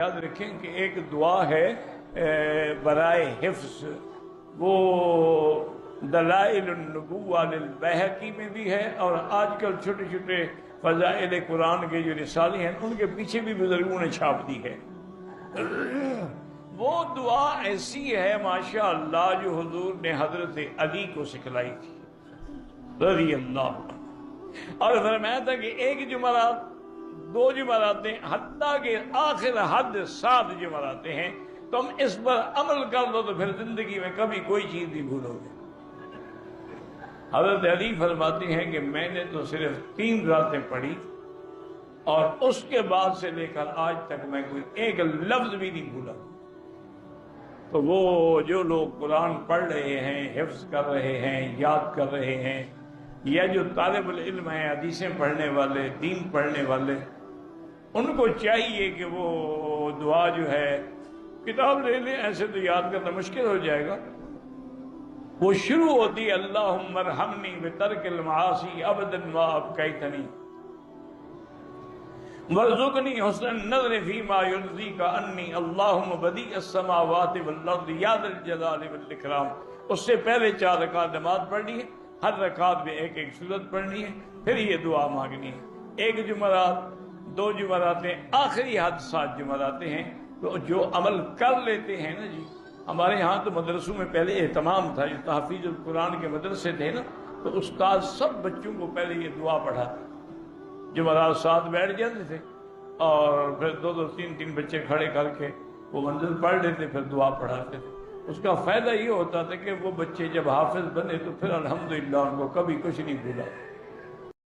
یاد رکھیں کہ ایک دعا ہے برائے حفظ، وہ دلائل النبوہ للبیہقی میں بھی ہے، اور آج کل چھوٹے چھوٹے فضائل قرآن کے جو رسالے ہیں ان کے پیچھے بھی بزرگوں نے چھاپ دی ہے۔ وہ دعا ایسی ہے ماشاءاللہ جو حضور نے حضرت علی کو سکھلائی تھی رضی اللہ عنہ، اور فرمایا تھا کہ ایک جمعرات، دو جمعراتیں، حتیٰ کہ آخر حد 7 جمعراتیں ہیں، تم اس پر عمل کر لو تو پھر زندگی میں کبھی کوئی چیز نہیں بھولو گے۔ حضرت علی فرماتے ہیں کہ میں نے تو صرف 3 راتیں پڑھی اور اس کے بعد سے لے کر آج تک میں کوئی ایک لفظ بھی نہیں بھولا۔ تو وہ جو لوگ قرآن پڑھ رہے ہیں، حفظ کر رہے ہیں، یاد کر رہے ہیں، یا جو طالب العلم ہیں، حدیثیں پڑھنے والے، دین پڑھنے والے، ان کو چاہیے کہ وہ دعا جو ہے کتاب لے لیں، ایسے تو یاد کرنا مشکل ہو جائے گا۔ وہ شروع ہوتی ہے اللہم ارحمنی بترک المعاصی ابدا ما ابقیتنی وارزقنی حسن النظر فیما یرضیک عنی اللہم بدیع السماوات والارض یا ذا الجلال والاکرام۔ اس سے پہلے 4 رکعت نماز پڑھنی ہے، ہر رکعت میں ایک ایک سورت پڑھنی ہے، پھر یہ دعا مانگنی ہے۔ 1 جمعرات، 2 جمعراتیں، آخری حد 7 جمعراتیں ہیں۔ تو جو عمل کر لیتے ہیں نا جی، ہمارے ہاں تو مدرسوں میں پہلے اہتمام تھا، جو تحفیظ القرآن کے مدرسے تھے نا، تو استاد سب بچوں کو پہلے یہ دعا پڑھاتے، جمعرات 7 بیٹھ جاتے تھے اور پھر 2 3 بچے کھڑے کر کے وہ منزل پڑھ لیتے، پھر دعا پڑھاتے تھے۔ اس کا فائدہ یہ ہوتا تھا کہ وہ بچے جب حافظ بنے تو پھر الحمدللہ ان کو کبھی کچھ نہیں بھولا۔